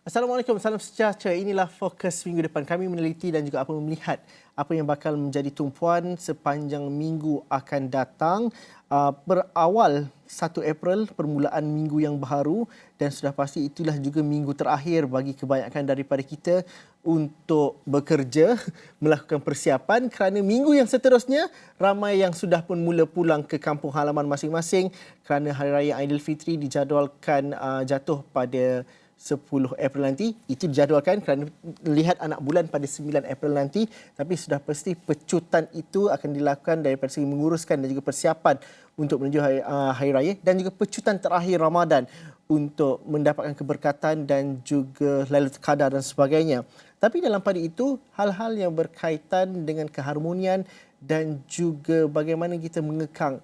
Assalamualaikum, salam sejahtera. Inilah fokus minggu depan. Kami meneliti dan juga melihat apa yang bakal menjadi tumpuan sepanjang minggu akan datang. Berawal 1 April, permulaan minggu yang baru, dan sudah pasti itulah juga minggu terakhir bagi kebanyakan daripada kita untuk bekerja, melakukan persiapan kerana minggu yang seterusnya ramai yang sudah pun mula pulang ke kampung halaman masing-masing kerana Hari Raya Aidilfitri dijadualkan jatuh pada 10 April nanti. Itu dijadualkan kerana lihat anak bulan pada 9 April nanti, tapi sudah pasti pecutan itu akan dilakukan daripada segi menguruskan dan juga persiapan untuk menuju hari raya, dan juga pecutan terakhir Ramadan untuk mendapatkan keberkatan dan juga Lailatul Qadar dan sebagainya. Tapi dalam pada itu, hal-hal yang berkaitan dengan keharmonian dan juga bagaimana kita mengekang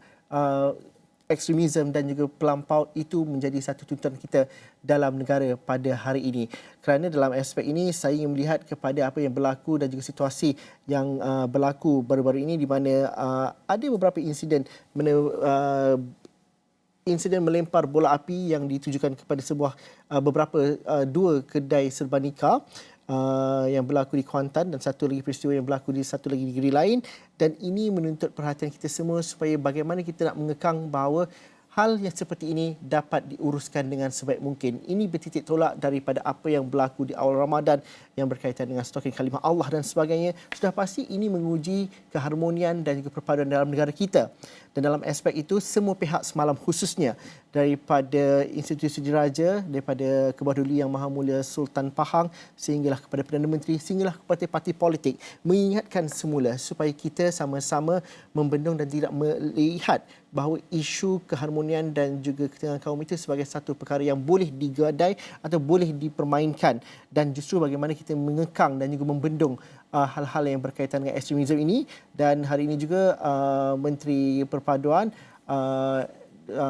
ekstremisme dan juga pelampau itu menjadi satu tuntutan kita dalam negara pada hari ini. Kerana dalam aspek ini saya ingin melihat kepada apa yang berlaku dan juga situasi yang berlaku baru-baru ini, di mana ada beberapa insiden insiden melempar bola api yang ditujukan kepada dua kedai serba nikah yang berlaku di Kuantan, dan satu lagi peristiwa yang berlaku di satu lagi negeri lain, dan ini menuntut perhatian kita semua supaya bagaimana kita nak mengekang bahawa hal yang seperti ini dapat diuruskan dengan sebaik mungkin. Ini bertitik tolak daripada apa yang berlaku di awal Ramadan yang berkaitan dengan stokin kalimah Allah dan sebagainya. Sudah pasti ini menguji keharmonian dan juga perpaduan dalam negara kita. Dan dalam aspek itu, semua pihak semalam, khususnya daripada institusi diraja, daripada Kebawah Duli Yang Maha Mulia Sultan Pahang, sehinggalah kepada Perdana Menteri, sehinggalah kepada parti politik, mengingatkan semula supaya kita sama-sama membendung dan tidak melihat bahawa isu keharmonian dan juga ketenangan kaum itu sebagai satu perkara yang boleh digadai atau boleh dipermainkan, dan justru bagaimana kita mengekang dan juga membendung hal-hal yang berkaitan dengan ekstremisme ini. Dan hari ini juga Menteri Perpaduan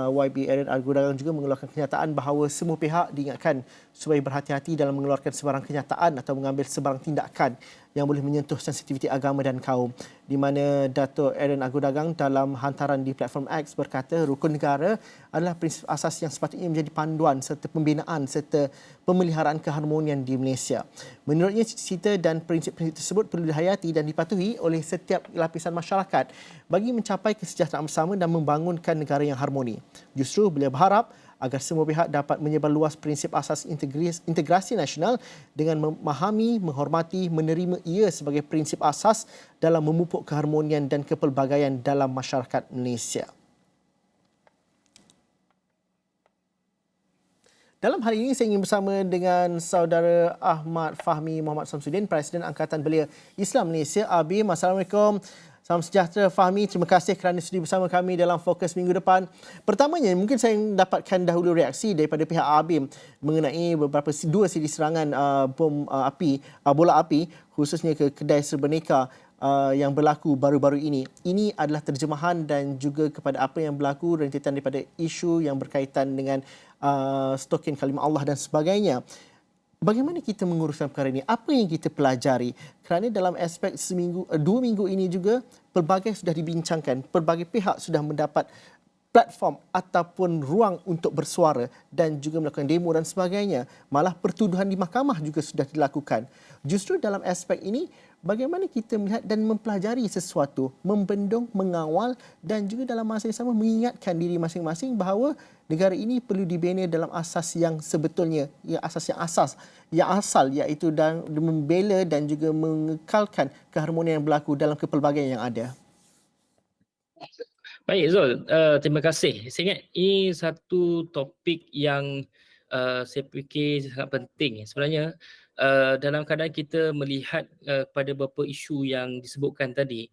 YB Aaron Agudagang juga mengeluarkan kenyataan bahawa semua pihak diingatkan supaya berhati-hati dalam mengeluarkan sebarang kenyataan atau mengambil sebarang tindakan yang boleh menyentuh sensitiviti agama dan kaum. Di mana Dato' Aaron Agudagang dalam hantaran di platform X berkata rukun negara adalah prinsip asas yang sepatutnya menjadi panduan serta pembinaan serta pemeliharaan keharmonian di Malaysia. Menurutnya, cita dan prinsip-prinsip tersebut perlu dihayati dan dipatuhi oleh setiap lapisan masyarakat bagi mencapai kesejahteraan bersama dan membangunkan negara yang harmoni. Justru beliau berharap agar semua pihak dapat menyebar luas prinsip asas integrasi nasional dengan memahami, menghormati, menerima ia sebagai prinsip asas dalam memupuk keharmonian dan kepelbagaian dalam masyarakat Malaysia. Dalam hari ini saya ingin bersama dengan saudara Ahmad Fahmi Muhammad Samsudin, Presiden Angkatan Belia Islam Malaysia, ABIM. Assalamualaikum. Salam sejahtera Fahmi, terima kasih kerana sudi bersama kami dalam fokus minggu depan. Pertamanya, mungkin saya dapatkan dahulu reaksi daripada pihak ABIM mengenai dua siri serangan bola api khususnya ke kedai serba nikah yang berlaku baru-baru ini. Ini adalah terjemahan dan juga kepada apa yang berlaku rentetan daripada isu yang berkaitan dengan stokin kalimah Allah dan sebagainya. Bagaimana kita menguruskan perkara ini? Apa yang kita pelajari? Kerana dalam aspek 2 minggu ini juga, pelbagai sudah dibincangkan. Pelbagai pihak sudah mendapat platform ataupun ruang untuk bersuara dan juga melakukan demo dan sebagainya. Malah pertuduhan di mahkamah juga sudah dilakukan. Justru dalam aspek ini, bagaimana kita melihat dan mempelajari sesuatu, membendung, mengawal dan juga dalam masa yang sama mengingatkan diri masing-masing bahawa negara ini perlu dibina dalam asas yang sebetulnya, yang asal, iaitu dan membela dan juga mengekalkan keharmonian yang berlaku dalam kepelbagaian yang ada. Baik Zul, terima kasih. Saya ingat ini satu topik yang saya fikir sangat penting. Sebenarnya dalam keadaan kita melihat pada beberapa isu yang disebutkan tadi,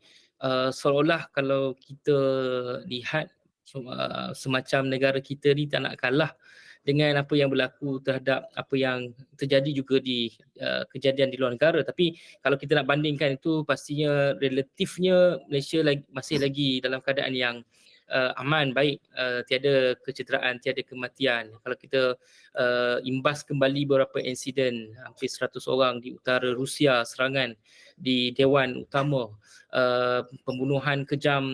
seolah-olah kalau kita lihat semacam negara kita ni tak nak kalah dengan apa yang berlaku terhadap apa yang terjadi juga di kejadian di luar negara. Tapi kalau kita nak bandingkan itu, pastinya relatifnya Malaysia masih lagi dalam keadaan yang aman, baik, tiada kecederaan, tiada kematian. Kalau kita imbas kembali beberapa insiden, hampir 100 orang di utara Rusia, serangan di Dewan Utama, pembunuhan kejam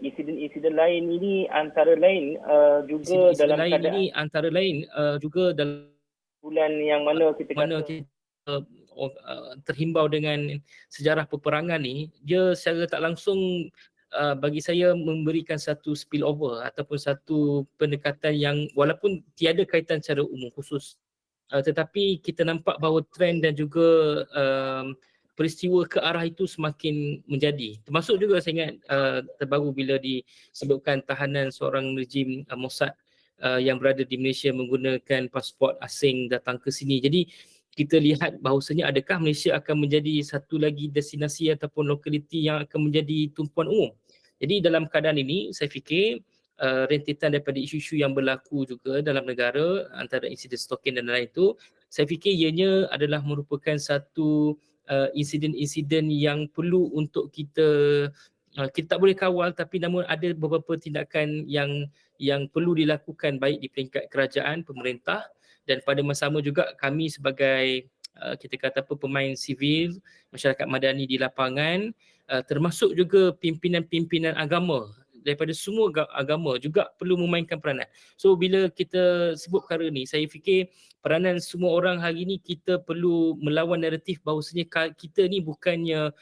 insiden-insiden lain ini antara lain juga Insiden-insiden dalam lain keadaan ini antara lain juga dalam bulan yang mana kita mana kata kita terhimbau dengan sejarah peperangan ni, dia secara tak langsung bagi saya memberikan satu spillover ataupun satu pendekatan yang walaupun tiada kaitan secara umum khusus, tetapi kita nampak bahawa trend dan juga peristiwa ke arah itu semakin menjadi. Termasuk juga saya ingat terbaru bila disebutkan tahanan seorang rejim Mossad yang berada di Malaysia menggunakan pasport asing datang ke sini. Jadi kita lihat bahawasanya adakah Malaysia akan menjadi satu lagi destinasi ataupun lokaliti yang akan menjadi tumpuan umum. Jadi dalam keadaan ini saya fikir rentetan daripada isu-isu yang berlaku juga dalam negara antara insiden stokin dan lain itu, saya fikir ianya adalah merupakan satu insiden-insiden yang perlu untuk kita tak boleh kawal, tapi namun ada beberapa tindakan yang perlu dilakukan baik di peringkat kerajaan, pemerintah, dan pada masa sama juga kami sebagai kita kata apa, pemain sivil, masyarakat madani di lapangan, termasuk juga pimpinan-pimpinan agama daripada semua agama juga perlu memainkan peranan. So bila kita sebut perkara ni, saya fikir peranan semua orang hari ni kita perlu melawan naratif bahawasanya kita ni bukannya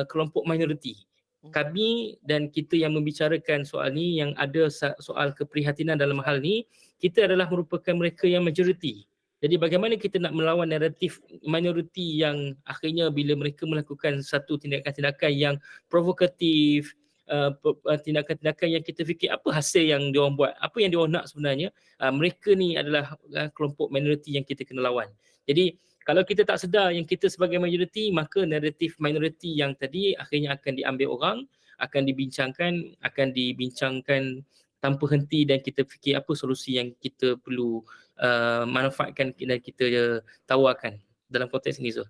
kelompok minoriti. Kami dan kita yang membicarakan soal ni, yang ada soal keprihatinan dalam hal ni, kita adalah merupakan mereka yang majoriti. Jadi bagaimana kita nak melawan naratif minoriti yang akhirnya bila mereka melakukan satu tindakan-tindakan yang provokatif, tindakan-tindakan yang kita fikir apa hasil yang diorang buat, apa yang diorang nak sebenarnya, mereka ni adalah kelompok minoriti yang kita kena lawan. Jadi kalau kita tak sedar yang kita sebagai majoriti, maka naratif minoriti yang tadi akhirnya akan diambil orang, akan dibincangkan tanpa henti, dan kita fikir apa solusi yang kita perlu manfaatkan dan kita tawarkan dalam konteks ini, Zul.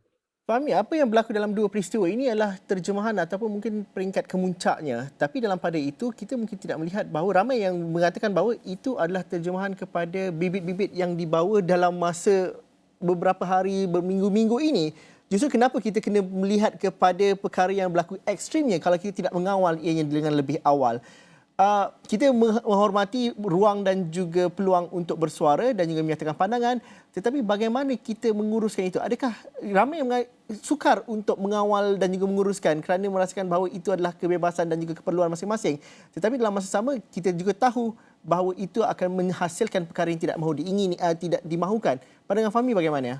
Fahmi, apa yang berlaku dalam dua peristiwa ini adalah terjemahan ataupun mungkin peringkat kemuncaknya. Tapi dalam pada itu, kita mungkin tidak melihat bahawa ramai yang mengatakan bahawa itu adalah terjemahan kepada bibit-bibit yang dibawa dalam masa beberapa hari, berminggu-minggu ini. Justru kenapa kita kena melihat kepada perkara yang berlaku ekstrimnya kalau kita tidak mengawal ianya dengan lebih awal. Kita menghormati ruang dan juga peluang untuk bersuara dan juga menyatakan pandangan, tetapi bagaimana kita menguruskan itu? Adakah ramai yang sukar untuk mengawal dan juga menguruskan kerana merasakan bahawa itu adalah kebebasan dan juga keperluan masing-masing, tetapi dalam masa sama kita juga tahu bahawa itu akan menghasilkan perkara yang tidak mahu diingini, tidak dimahukan. Pandangan Fahmi bagaimana?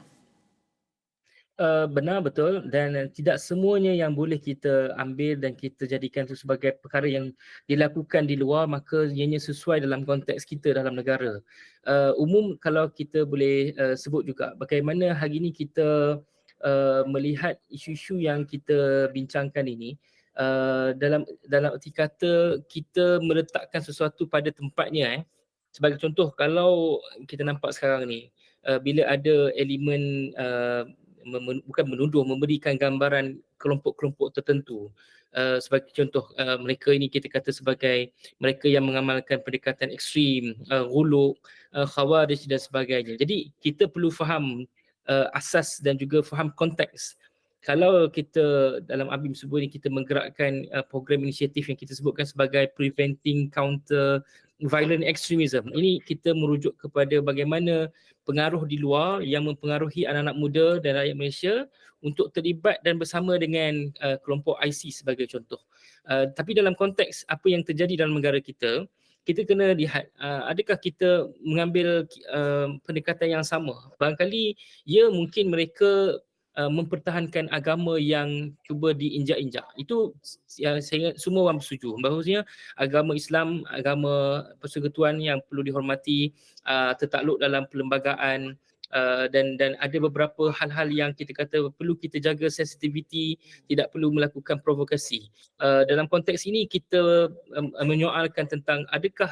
Benar, betul, dan tidak semuanya yang boleh kita ambil dan kita jadikan itu sebagai perkara yang dilakukan di luar, maka ianya sesuai dalam konteks kita dalam negara. Umum kalau kita boleh sebut juga bagaimana hari ini kita melihat isu-isu yang kita bincangkan ini, dalam erti kata kita meletakkan sesuatu pada tempatnya. Sebagai contoh, kalau kita nampak sekarang ni, bila ada elemen bukan menuduh, memberikan gambaran kelompok-kelompok tertentu. Sebagai contoh, mereka ini kita kata sebagai mereka yang mengamalkan pendekatan ekstrim, ghuluk, khawarij dan sebagainya. Jadi kita perlu faham asas dan juga faham konteks. Kalau kita dalam ABIM sebut ni kita menggerakkan program inisiatif yang kita sebutkan sebagai Preventing Counter Violent Extremism. Ini kita merujuk kepada bagaimana pengaruh di luar yang mempengaruhi anak-anak muda dan rakyat Malaysia untuk terlibat dan bersama dengan kelompok ISIS sebagai contoh. Tapi dalam konteks apa yang terjadi dalam negara kita, kita kena lihat adakah kita mengambil pendekatan yang sama. Barangkali mungkin mereka mempertahankan agama yang cuba diinjak-injak. Itu saya ingat semua orang bersetuju bahawasanya agama Islam, agama persekutuan yang perlu dihormati, tertakluk dalam perlembagaan, dan ada beberapa hal-hal yang kita kata perlu kita jaga sensitiviti, tidak perlu melakukan provokasi. Dalam konteks ini kita menyoalkan tentang adakah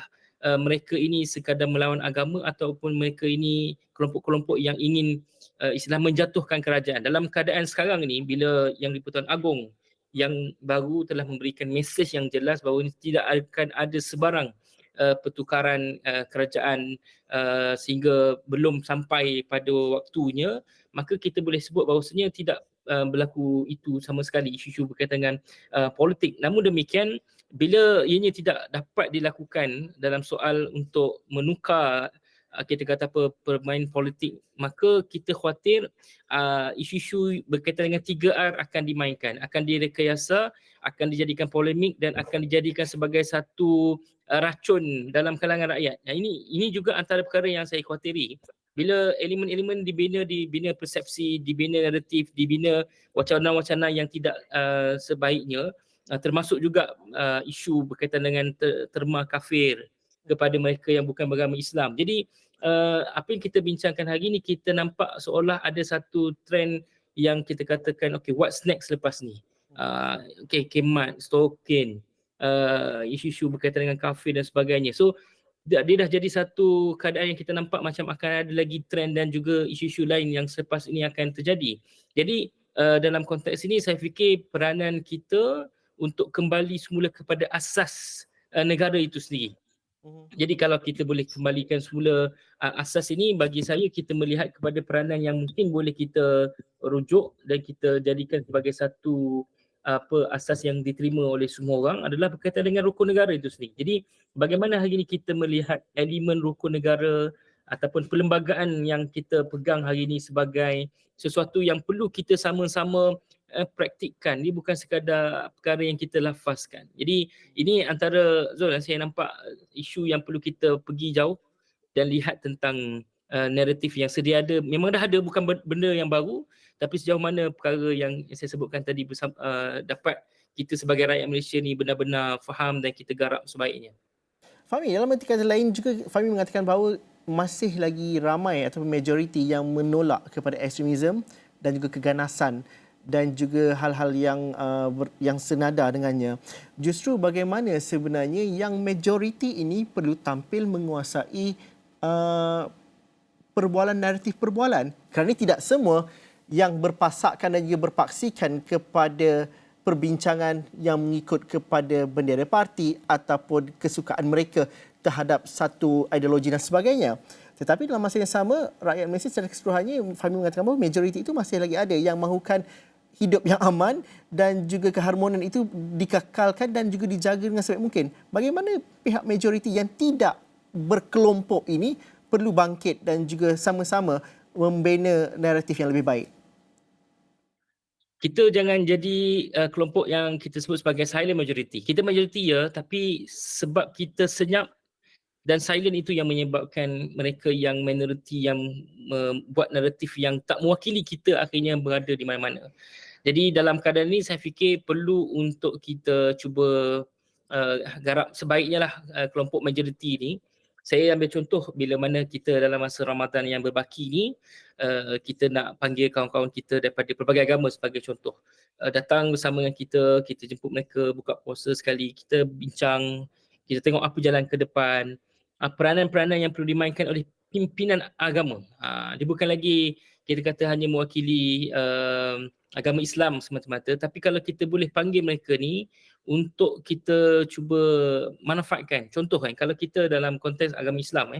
mereka ini sekadar melawan agama ataupun mereka ini kelompok-kelompok yang ingin istilah menjatuhkan kerajaan. Dalam keadaan sekarang ini, bila Yang di-Pertuan Agong yang baru telah memberikan mesej yang jelas bahawa tidak akan ada sebarang pertukaran kerajaan sehingga belum sampai pada waktunya, maka kita boleh sebut bahawasanya tidak berlaku itu sama sekali, isu-isu berkaitan dengan politik. Namun demikian, bila ianya tidak dapat dilakukan dalam soal untuk menukar kita kata apa permain politik, maka kita khawatir isu-isu berkaitan dengan 3R akan dimainkan, akan direkayasa, akan dijadikan polemik dan akan dijadikan sebagai satu racun dalam kalangan rakyat. Nah, ini juga antara perkara yang saya khawatiri. Bila elemen-elemen dibina persepsi, dibina naratif, dibina wacana-wacana yang tidak sebaiknya, termasuk juga isu berkaitan dengan terma kafir kepada mereka yang bukan beragama Islam. Jadi apa yang kita bincangkan hari ini, kita nampak seolah ada satu trend yang kita katakan okay, what's next lepas ni. Okay, kemat, stalking, isu-isu berkaitan dengan kafir dan sebagainya. So dia dah jadi satu keadaan yang kita nampak macam akan ada lagi trend dan juga isu-isu lain yang selepas ini akan terjadi. Jadi dalam konteks ini saya fikir peranan kita untuk kembali semula kepada asas negara itu sendiri. Jadi kalau kita boleh kembalikan semula asas ini, bagi saya kita melihat kepada peranan yang mungkin boleh kita rujuk dan kita jadikan sebagai satu asas yang diterima oleh semua orang adalah berkaitan dengan rukun negara itu sendiri. Jadi bagaimana hari ini kita melihat elemen rukun negara ataupun perlembagaan yang kita pegang hari ini sebagai sesuatu yang perlu kita sama-sama praktikkan. Ini bukan sekadar perkara yang kita lafazkan. Jadi ini antara Zul, saya nampak isu yang perlu kita pergi jauh dan lihat tentang naratif yang sedia ada. Memang dah ada, bukan benda yang baru, tapi sejauh mana perkara yang saya sebutkan tadi dapat kita sebagai rakyat Malaysia ni benar-benar faham dan kita garap sebaiknya. Fahmi, dalam arti kata lain juga Fahmi mengatakan bahawa masih lagi ramai atau majoriti yang menolak kepada ekstremisme dan juga keganasan dan juga hal-hal yang senada dengannya. Justru bagaimana sebenarnya yang majoriti ini perlu tampil menguasai perbualan naratif perbualan, kerana tidak semua yang berpasakkan dan juga berpaksikan kepada perbincangan yang mengikut kepada bendera parti ataupun kesukaan mereka terhadap satu ideologi dan sebagainya. Tetapi dalam masa yang sama, rakyat Malaysia secara keseluruhannya, Fahmi mengatakan bahawa majoriti itu masih lagi ada yang mahukan hidup yang aman dan juga keharmonian itu dikekalkan dan juga dijaga dengan sebaik mungkin. Bagaimana pihak majoriti yang tidak berkelompok ini perlu bangkit dan juga sama-sama membina naratif yang lebih baik? Kita jangan jadi kelompok yang kita sebut sebagai silent majority. Kita majority ya, tapi sebab kita senyap dan silent itu yang menyebabkan mereka yang minoriti yang membuat naratif yang tak mewakili kita akhirnya berada di mana-mana. Jadi dalam keadaan ini saya fikir perlu untuk kita cuba garap sebaiknya lah kelompok majoriti ni. Saya ambil contoh bila mana kita dalam masa Ramadan yang berbaki ni, kita nak panggil kawan-kawan kita daripada pelbagai agama sebagai contoh. Datang bersama dengan kita jemput mereka buka puasa sekali, kita bincang, kita tengok apa jalan ke depan, peranan-peranan yang perlu dimainkan oleh pimpinan agama. Dia bukan lagi kita kata hanya mewakili agama Islam semata-mata, tapi kalau kita boleh panggil mereka ni untuk kita cuba manfaatkan. Contoh kan, kalau kita dalam konteks agama Islam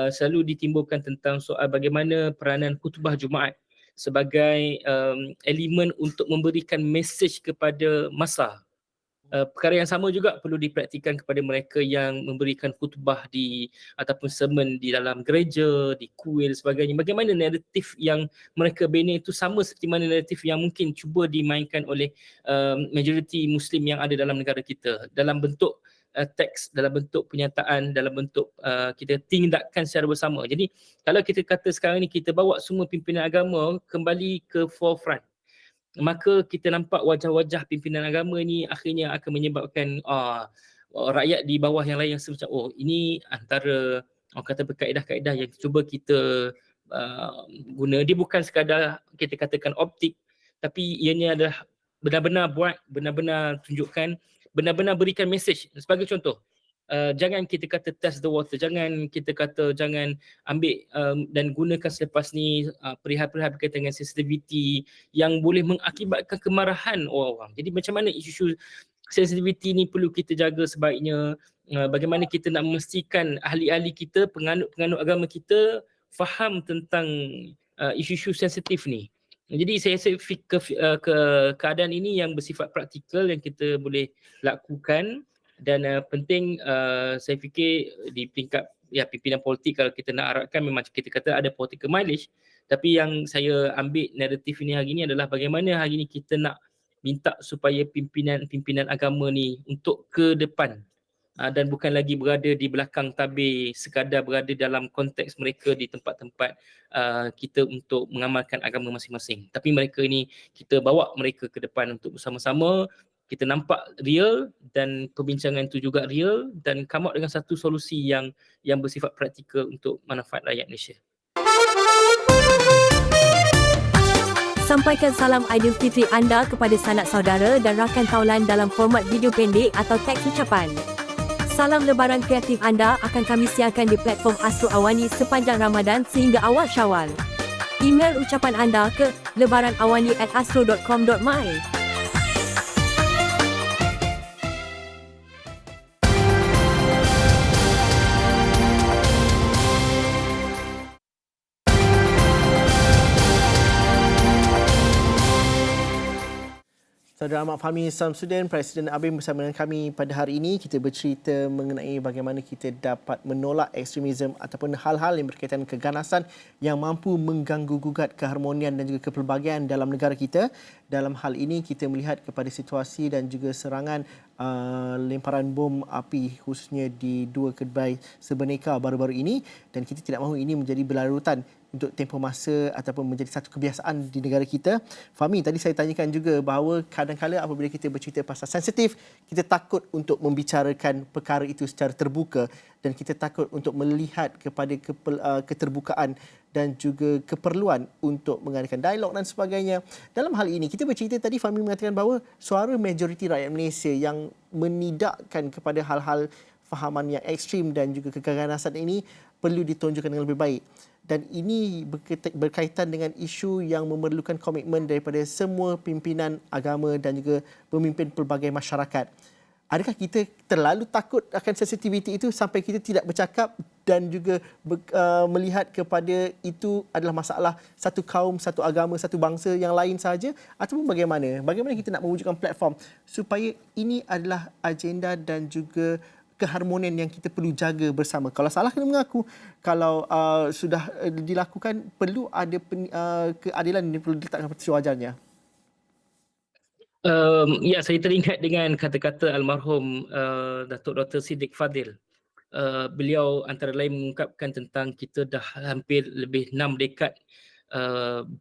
selalu ditimbulkan tentang soal bagaimana peranan khutbah Jumaat sebagai elemen untuk memberikan mesej kepada massa. Perkara yang sama juga perlu dipraktikkan kepada mereka yang memberikan khutbah ataupun sermon di dalam gereja, di kuil dan sebagainya. Bagaimana naratif yang mereka bina itu sama seperti mana naratif yang mungkin cuba dimainkan oleh majoriti Muslim yang ada dalam negara kita dalam bentuk teks, dalam bentuk penyataan, dalam bentuk kita tindakan secara bersama. Jadi kalau kita kata sekarang ni kita bawa semua pimpinan agama kembali ke forefront, maka kita nampak wajah-wajah pimpinan agama ni akhirnya akan menyebabkan rakyat di bawah yang lain yang macam ini antara orang kata berkaedah-kaedah yang cuba kita guna. Dia bukan sekadar kita katakan optik, tapi ianya adalah benar-benar buat, benar-benar tunjukkan, benar-benar berikan mesej. Sebagai contoh, jangan kita kata test the water, jangan kita kata jangan ambil dan gunakan selepas ni perihal-perihal berkaitan dengan sensitivity yang boleh mengakibatkan kemarahan orang-orang. Jadi macam mana isu sensitivity ni perlu kita jaga sebaiknya, bagaimana kita nak memastikan ahli-ahli kita, penganut-penganut agama kita faham tentang isu-isu sensitif ni. Jadi saya rasa keadaan ini yang bersifat praktikal yang kita boleh lakukan, dan penting, saya fikir di peringkat pimpinan politik, kalau kita nak arahkan, memang kita kata ada political mileage, tapi yang saya ambil naratif ini hari ini adalah bagaimana hari ini kita nak minta supaya pimpinan agama ni untuk ke depan, dan bukan lagi berada di belakang tabir, sekadar berada dalam konteks mereka di tempat-tempat kita untuk mengamalkan agama masing-masing. Tapi mereka ini, kita bawa mereka ke depan untuk bersama-sama, kita nampak real, dan perbincangan itu juga real, dan come out dengan satu solusi yang bersifat praktikal untuk manfaat rakyat Malaysia. Sampaikan salam Aidilfitri anda kepada sanak saudara dan rakan taulan dalam format video pendek atau teks ucapan. Salam lebaran kreatif anda akan kami siarkan di platform Astro Awani sepanjang Ramadan sehingga awal Syawal. Email ucapan anda ke lebaranawani@astro.com.my. Saudara Ahmad Fahmi Samsudin, Presiden ABIM bersama dengan kami pada hari ini. Kita bercerita mengenai bagaimana kita dapat menolak ekstremisme ataupun hal-hal yang berkaitan keganasan yang mampu mengganggu gugat keharmonian dan juga kepelbagaian dalam negara kita. Dalam hal ini kita melihat kepada situasi dan juga serangan lemparan bom api khususnya di dua kedai sebeneka baru-baru ini, dan kita tidak mahu ini menjadi berlarutan untuk tempoh masa ataupun menjadi satu kebiasaan di negara kita. Fahmi, tadi saya tanyakan juga bahawa kadang-kadang apabila kita bercerita pasal sensitif, kita takut untuk membicarakan perkara itu secara terbuka, dan kita takut untuk melihat kepada keterbukaan dan juga keperluan untuk mengadakan dialog dan sebagainya. Dalam hal ini, kita bercerita tadi, Fahmi mengatakan bahawa suara majoriti rakyat Malaysia yang menidakkan kepada hal-hal fahaman yang ekstrim dan juga keganasan ini perlu ditonjolkan dengan lebih baik. Dan ini berkaitan dengan isu yang memerlukan komitmen daripada semua pimpinan agama dan juga pemimpin pelbagai masyarakat. Adakah kita terlalu takut akan sensitiviti itu sampai kita tidak bercakap dan juga melihat kepada itu adalah masalah satu kaum, satu agama, satu bangsa yang lain sahaja? Ataupun bagaimana? Bagaimana kita nak mewujudkan platform supaya ini adalah agenda dan juga keharmonian yang kita perlu jaga bersama. Kalau salah kena mengaku, kalau sudah dilakukan perlu ada keadilan yang perlu diletakkan sewajarnya. Saya teringat dengan kata-kata almarhum Datuk Dr. Siddiq Fadil. Beliau antara lain mengungkapkan tentang kita dah hampir lebih 6 dekad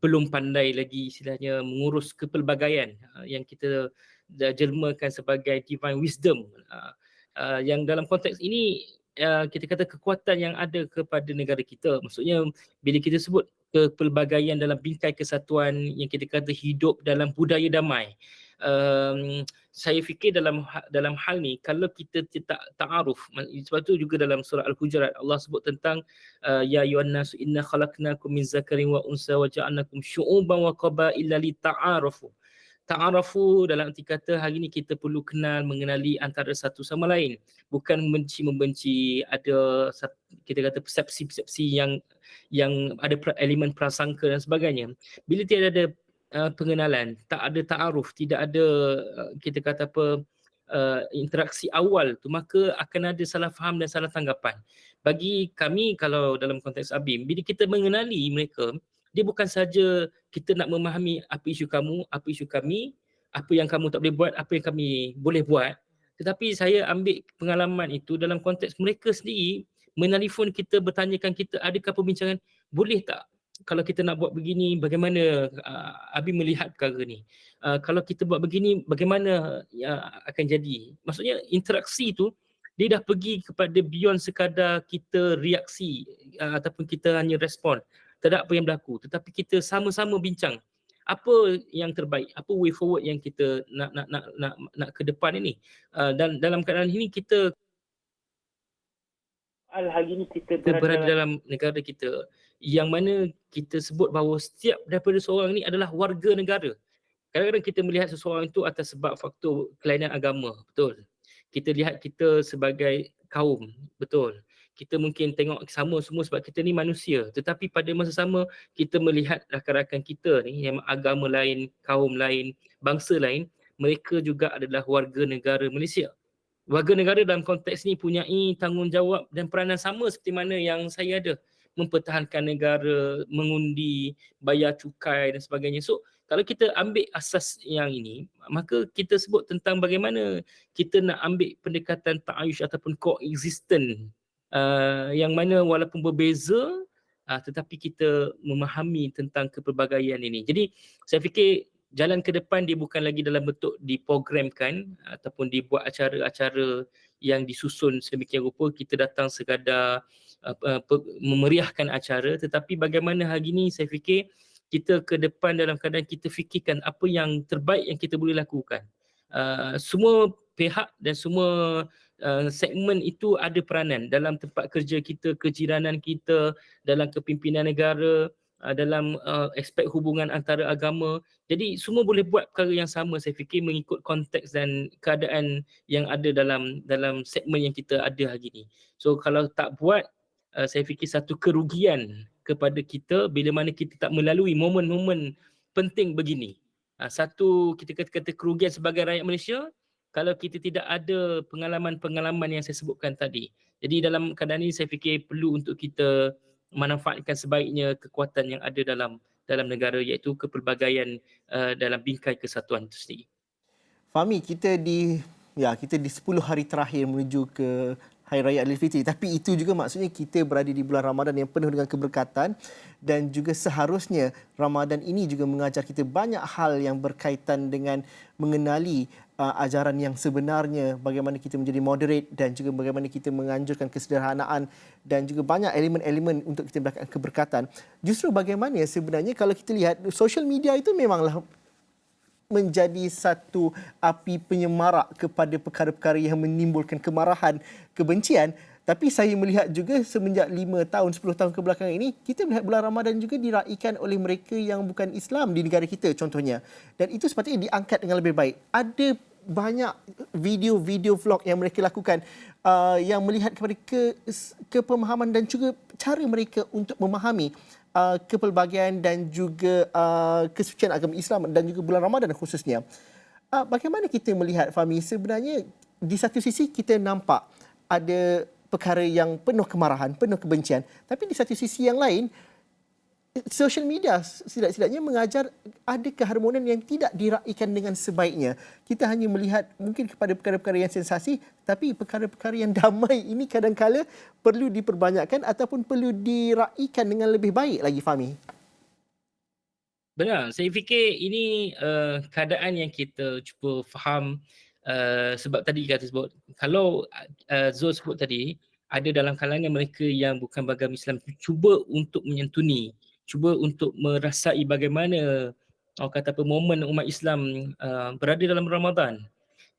belum pandai lagi istilahnya mengurus kepelbagaian yang kita dah jelmakan sebagai divine wisdom. Yang dalam konteks ini kita kata kekuatan yang ada kepada negara kita. Maksudnya bila kita sebut kepelbagaian dalam bingkai kesatuan yang kita kata hidup dalam budaya damai. Saya fikir dalam hal ni, kalau kita tak ta'aruf, sebab tu juga dalam surah Al-Hujurat Allah sebut tentang ya ayyuhan nasu inna khalaqnakum min zakarin wa unsa wa ja'alnakum syu'uban wa qabaila lita'arafu. Ta'arafu dalam arti kata hari ni kita perlu mengenali antara satu sama lain, bukan membenci, ada kita kata persepsi-persepsi yang ada elemen prasangka dan sebagainya. Bila tiada ada pengenalan, tak ada ta'aruf, tidak ada kita kata interaksi awal tu, maka akan ada salah faham dan salah tanggapan. Bagi kami, kalau dalam konteks ABIM, bila kita mengenali mereka, dia bukan saja kita nak memahami apa isu kamu, apa isu kami, apa yang kamu tak boleh buat, apa yang kami boleh buat. Tetapi saya ambil pengalaman itu dalam konteks mereka sendiri menelefon kita, bertanyakan kita, adakah perbincangan, boleh tak kalau kita nak buat begini, bagaimana Abi melihat perkara ni? Kalau kita buat begini, bagaimana akan jadi? Maksudnya interaksi tu dia dah pergi kepada beyond sekadar kita reaksi ataupun kita hanya respon terhadap apa yang berlaku, tetapi kita sama-sama bincang apa yang terbaik, apa way forward yang kita nak ke depan ini. Dan dalam keadaan ini kita hari ini kita berada dalam negara kita yang mana kita sebut bahawa setiap daripada seorang ini adalah warga negara. Kadang-kadang kita melihat seseorang itu atas sebab faktor kelainan agama, betul. Kita lihat kita sebagai kaum, betul. kita mungkin tengok sama semua sebab kita ni manusia, tetapi pada masa sama kita melihat rakan-rakan kita ni yang agama lain, kaum lain, bangsa lain, mereka juga adalah warga negara Malaysia. Warga negara dalam konteks ni punyai tanggungjawab dan peranan sama seperti mana yang saya ada, mempertahankan negara, mengundi, bayar cukai dan sebagainya. So kalau kita ambil asas yang ini, maka kita sebut tentang bagaimana kita nak ambil pendekatan ta'ayush ataupun coexistence, yang mana walaupun berbeza, tetapi kita memahami tentang kepelbagaian ini. Jadi saya fikir jalan ke depan dia bukan lagi dalam bentuk diprogramkan ataupun dibuat acara-acara yang disusun sedemikian rupa, kita datang sekadar memeriahkan acara, tetapi bagaimana hari ini saya fikir kita ke depan dalam keadaan kita fikirkan apa yang terbaik yang kita boleh lakukan. Semua pihak dan semua segmen itu ada peranan dalam tempat kerja kita, kejiranan kita, dalam kepimpinan negara, dalam aspek hubungan antara agama. Jadi semua boleh buat perkara yang sama saya fikir mengikut konteks dan keadaan yang ada dalam segmen yang kita ada hari ini. So kalau tak buat, saya fikir satu kerugian kepada kita bila mana kita tak melalui momen-momen penting begini. Satu kita kata kerugian sebagai rakyat Malaysia kalau kita tidak ada pengalaman-pengalaman yang saya sebutkan tadi. Jadi dalam keadaan ini saya fikir perlu untuk kita manfaatkan sebaiknya kekuatan yang ada dalam negara, iaitu kepelbagaian dalam bingkai kesatuan itu sendiri. Fahmi, kita di 10 hari terakhir menuju ke Hari Raya Aidilfitri, tapi itu juga maksudnya kita berada di bulan Ramadan yang penuh dengan keberkatan, dan juga seharusnya Ramadan ini juga mengajar kita banyak hal yang berkaitan dengan mengenali ajaran yang sebenarnya, bagaimana kita menjadi moderate dan juga bagaimana kita menganjurkan kesederhanaan dan juga banyak elemen-elemen untuk kita mendapatkan keberkatan. Justru bagaimana sebenarnya kalau kita lihat social media itu memanglah menjadi satu api penyemarak kepada perkara-perkara yang menimbulkan kemarahan, kebencian. Tapi saya melihat juga semenjak 5 tahun, 10 tahun kebelakangan ini, kita melihat bulan Ramadan juga diraikan oleh mereka yang bukan Islam di negara kita contohnya. Dan itu sepatutnya diangkat dengan lebih baik. Ada banyak video-video vlog yang mereka lakukan yang melihat kepada kepemahaman dan juga cara mereka untuk memahami kepelbagaian dan juga kesucian agama Islam dan juga bulan Ramadan khususnya. Bagaimana kita melihat, Fahmi, sebenarnya di satu sisi kita nampak ada perkara yang penuh kemarahan, penuh kebencian, tapi di satu sisi yang lain social media setidaknya mengajar ada keharmonian yang tidak diraikan dengan sebaiknya. Kita hanya melihat mungkin kepada perkara-perkara yang sensasi, tapi perkara-perkara yang damai ini kadang-kala perlu diperbanyakkan ataupun perlu diraikan dengan lebih baik lagi, Fahmi. Benar, saya fikir ini keadaan yang kita cuba faham, sebab tadi kata sebut, kalau Zul sebut tadi, ada dalam kalangan mereka yang bukan beragama Islam cuba untuk menyentuni, cuba untuk merasai bagaimana momen umat Islam berada dalam Ramadan.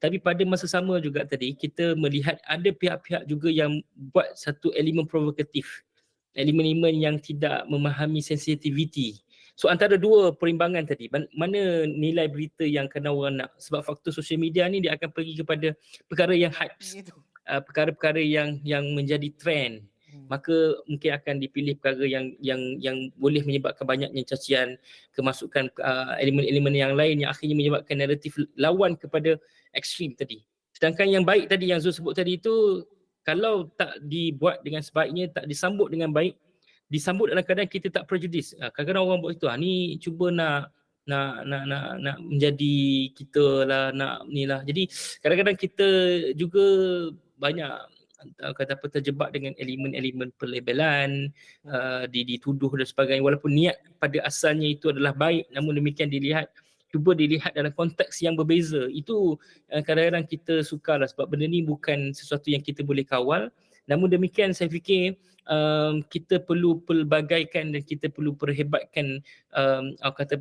Tapi pada masa sama juga tadi kita melihat ada pihak-pihak juga yang buat satu elemen provokatif, elemen-elemen yang tidak memahami sensitiviti. So antara dua perimbangan tadi, mana nilai berita yang kena orang nak, sebab faktor sosial media ni dia akan pergi kepada perkara yang hypes, perkara-perkara yang menjadi trend. Maka mungkin akan dipilih perkara yang boleh menyebabkan banyaknya cacian, kemasukan elemen-elemen yang lain yang akhirnya menyebabkan naratif lawan kepada ekstrim tadi. Sedangkan yang baik tadi yang Zul sebut tadi itu, kalau tak dibuat dengan sebaiknya, tak disambut dengan baik, disambut dalam keadaan kita tak prejudis. Kadang-kadang orang buat itu, ni cuba nak menjadi kita lah, nak ni lah. Jadi kadang-kadang kita juga banyak terjebak dengan elemen-elemen pelabelan, dituduh dan sebagainya, walaupun niat pada asalnya itu adalah baik, namun demikian cuba dilihat dalam konteks yang berbeza. Itu kadang-kadang kita sukarlah, sebab benda ni bukan sesuatu yang kita boleh kawal. Namun demikian saya fikir kita perlu pelbagaikan dan kita perlu perhebatkan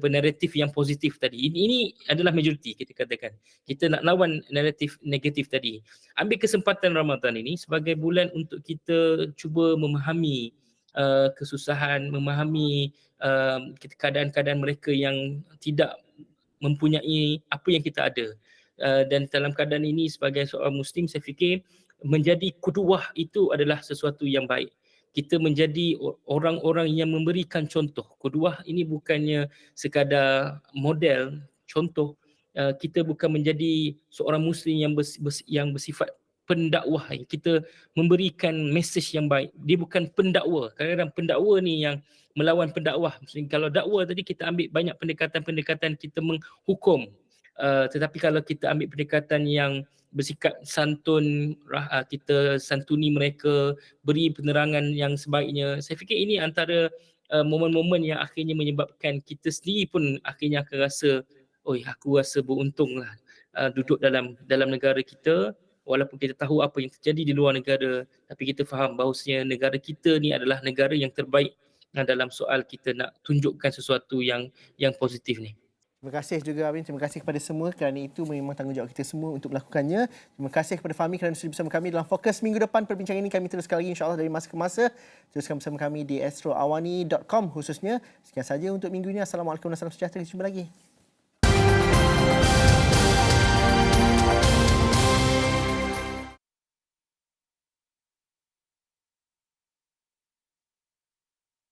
naratif yang positif tadi. Ini adalah majoriti kita katakan. Kita nak lawan naratif negatif tadi. Ambil kesempatan Ramadan ini sebagai bulan untuk kita cuba memahami kesusahan, memahami keadaan-keadaan mereka yang tidak mempunyai apa yang kita ada. Dan dalam keadaan ini sebagai seorang Muslim, saya fikir menjadi kuduah itu adalah sesuatu yang baik. Kita menjadi orang-orang yang memberikan contoh. Kuduah ini bukannya sekadar model, contoh. Kita bukan menjadi seorang Muslim yang bersifat pendakwah. Kita memberikan mesej yang baik. Dia bukan pendakwa. Kadang-kadang pendakwa ni yang melawan pendakwah. Maksudnya, kalau dakwah tadi kita ambil banyak pendekatan-pendekatan kita menghukum. Tetapi kalau kita ambil pendekatan yang bersikap santun, kita santuni mereka, beri penerangan yang sebaiknya. Saya fikir ini antara momen-momen yang akhirnya menyebabkan kita sendiri pun akhirnya akan rasa, aku rasa beruntunglah duduk dalam negara kita, walaupun kita tahu apa yang terjadi di luar negara, tapi kita faham bahawasanya negara kita ni adalah negara yang terbaik dalam soal kita nak tunjukkan sesuatu yang positif ni. Terima kasih juga Amin. Terima kasih kepada semua kerana itu memang tanggungjawab kita semua untuk melakukannya. Terima kasih kepada Fahmi kerana sudi bersama kami dalam Fokus minggu depan. Perbincangan ini kami teruskan lagi insya-Allah dari masa ke masa. Teruskan bersama kami di astroawani.com khususnya. Sekian saja untuk minggu ini. Assalamualaikum dan salam sejahtera. Jumpa lagi.